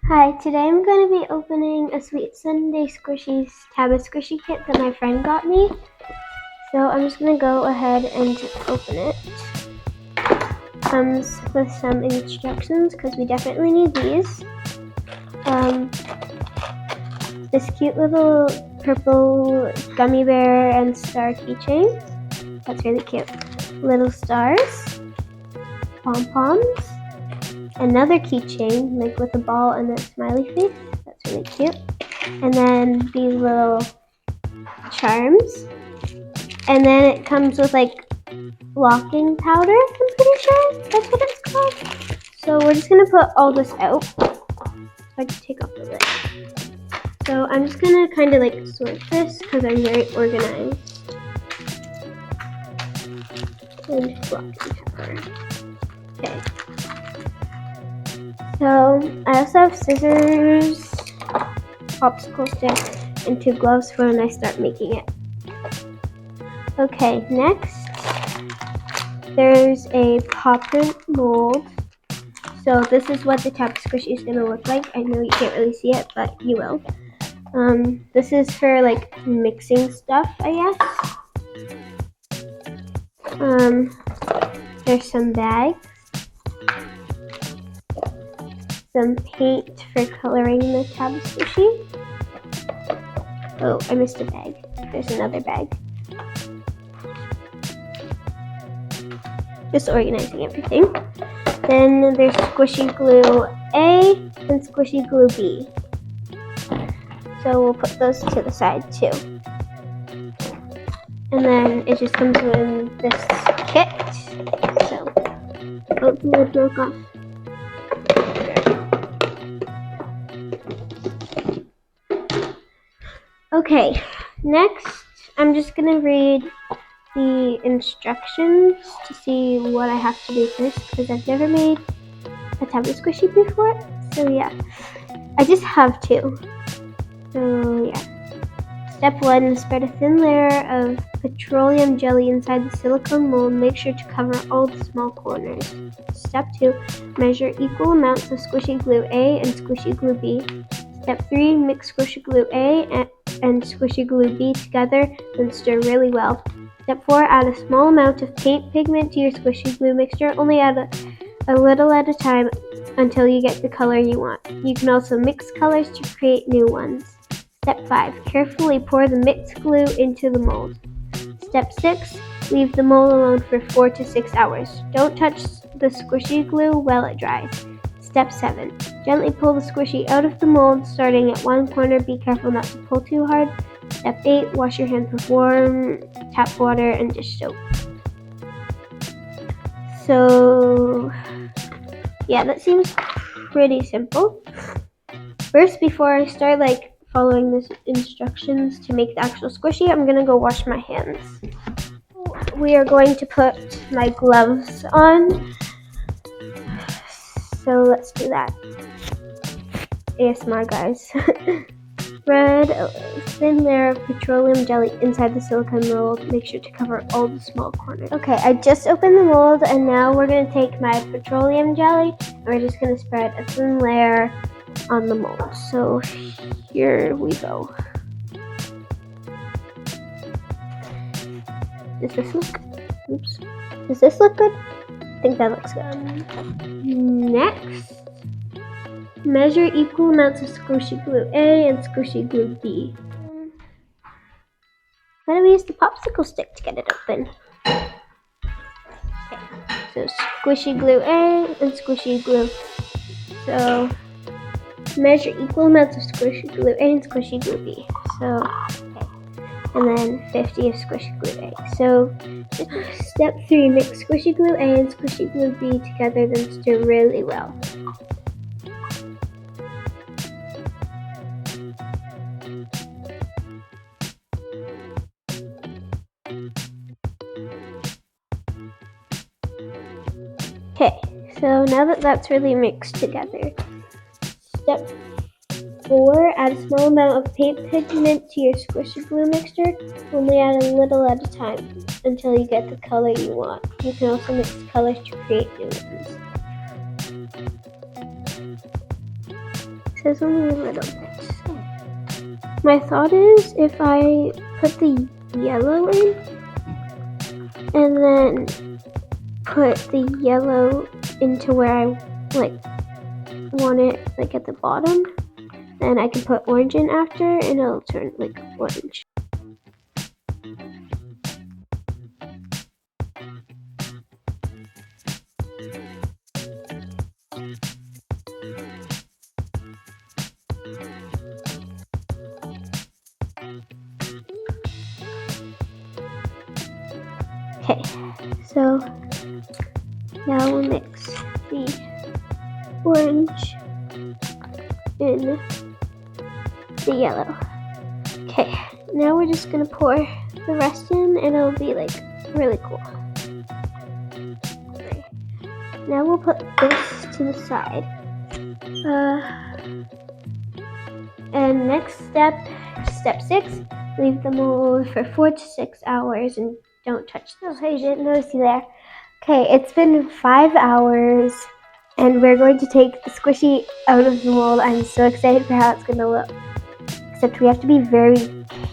Hi, today I'm going to be opening a Sweet Sunday Squishies Taba Squishy kit that my friend got me. So I'm just going to go ahead and open it. Comes with some instructions because we definitely need these. This cute little purple gummy bear and star keychain. That's really cute. Little stars. Pom-poms. Another keychain, like with a ball and a smiley face. That's really cute. And then these little charms. And then it comes with like locking powder, I'm pretty sure that's what it's called. So we're just gonna put all this out. So I can take off the lid. So I'm just gonna kind of like sort this because I'm very organized. And locking powder. Okay. So I also have scissors, popsicle stick, and 2 gloves for when I start making it. Okay, next there's a pop print mold. So this is what the Taba Squishy is going to look like. I know you can't really see it, but you will. This is for like mixing stuff, I guess. There's some bags. Some paint for coloring the Taba Squishy. Oh, I missed a bag. There's another bag. Just organizing everything. Then there's squishy glue A and squishy glue B. So we'll put those to the side too. And then it just comes in this kit. So, oh, the lid broke off. Okay, next I'm just gonna read the instructions to see what I have to do first because I've never made a Taba Squishy before. So yeah, I just have to. So yeah. Step 1, spread a thin layer of petroleum jelly inside the silicone mold. Make sure to cover all the small corners. Step 2, measure equal amounts of squishy glue A and squishy glue B. Step 3, mix squishy glue A and squishy glue B together and stir really well. Step 4, add a small amount of paint pigment to your squishy glue mixture. Only add a little at a time until you get the color you want. You can also mix colors to create new ones. Step 5, carefully pour the mixed glue into the mold. Step 6, leave the mold alone for 4 to 6 hours. Don't touch the squishy glue while it dries. Step 7, gently pull the squishy out of the mold, starting at one corner. Be careful not to pull too hard. Step 8, wash your hands with warm tap water and dish soap. So, yeah, that seems pretty simple. First, before I start following the instructions to make the actual squishy, I'm gonna go wash my hands. We are going to put my gloves on. So let's do that. ASMR, guys. Spread a thin layer of petroleum jelly inside the silicone mold. Make sure to cover all the small corners. Okay, I just opened the mold and now we're gonna take my petroleum jelly and we're just gonna spread a thin layer on the mold. So here we go. Does this look good? Oops. Does this look good? I think that looks good. Next, measure equal amounts of squishy glue A and squishy glue B. I'm gonna use the popsicle stick to get it open. Okay. So squishy glue A and squishy glue. So measure equal amounts of squishy glue A and squishy glue B. So, okay. And then 50 of squishy glue A. So, step 3, mix squishy glue A and squishy glue B together, then stir really well. Okay, so now that that's really mixed together, step 4, add a small amount of paint pigment to your squishy glue mixture. Only add a little at a time until you get the color you want. You can also mix colors to create new ones. says only a little bit. My thought is if I put the yellow in and then put the yellow into where I want it, like at the bottom, then I can put orange in after and it'll turn like orange. Okay, so now we'll mix the orange in the yellow. Okay, now we're just gonna pour the rest in and it'll be like really cool. Okay. Now we'll put this to the side. And next step 6, leave the mold for 4 to 6 hours and don't touch them. Oh, hey, didn't notice you there. Okay, it's been 5 hours and we're going to take the squishy out of the mold. I'm so excited for how it's going to look. Except we have to be very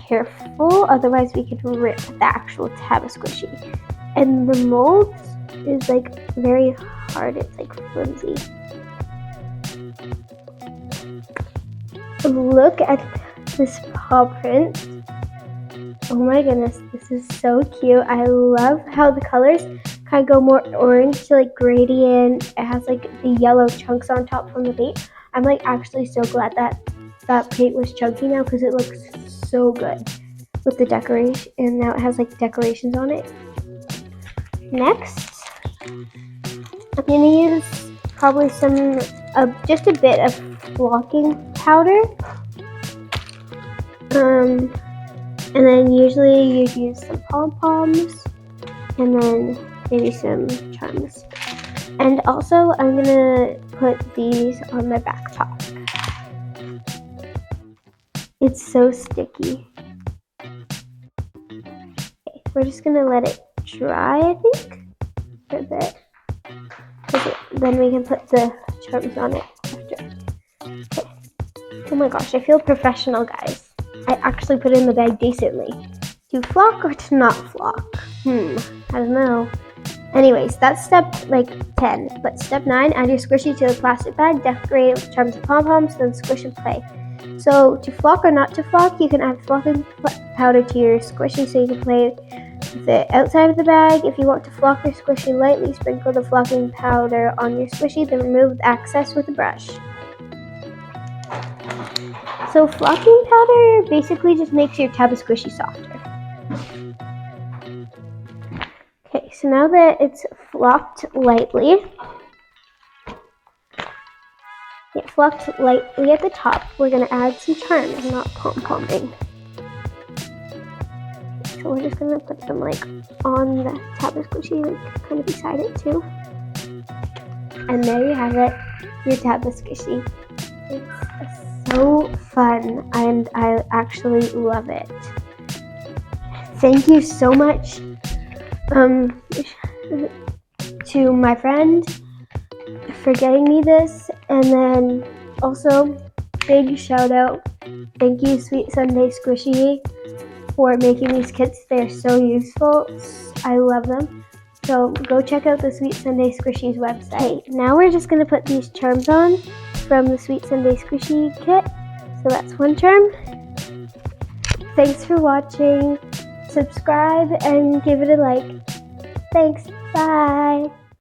careful, otherwise we could rip the actual Taba Squishy. And the mold is like very hard, it's like flimsy. Look at this paw print. Oh my goodness, this is so cute. I love how the colors kind of go more orange to like gradient. It has like the yellow chunks on top from the paint. I'm like actually so glad that paint was chunky now because it looks so good with the decoration, and now it has like decorations on it. Next, I'm gonna use probably just a bit of flocking powder. And then usually you'd use some pom-poms and then maybe some charms. And also I'm gonna put these on my backpack. It's so sticky. Okay, we're just gonna let it dry, I think, for a bit. Then we can put the charms on it after. Okay. Oh my gosh, I feel professional, guys. I actually put it in the bag decently. To flock or to not flock? I don't know. Anyways, that's step 10. But step 9, add your squishy to a plastic bag, decorate it with charms and pom-poms, then squish and play. So to flock or not to flock, you can add flocking powder to your squishy so you can play with it outside of the bag. If you want to flock your squishy lightly, sprinkle the flocking powder on your squishy, then remove the excess with a brush. So flocking powder basically just makes your Taba Squishy softer. Okay, so now that it's flocked lightly at the top, we're going to add some charms, not pom-pomming. So we're just going to put them on the Taba Squishy, kind of beside it too. And there you have it, your Taba Squishy. It's so fun and I actually love it. Thank you so much to my friend for getting me this, and then also big shout out, thank you Sweet Sunday Squishy for making these kits. They're so useful. I love them. So go check out the Sweet Sunday Squishy's website. Now we're just going to put these charms on from the Sweet Sunday Squishy kit. So that's one charm. Thanks for watching. Subscribe and give it a like. Thanks. Bye.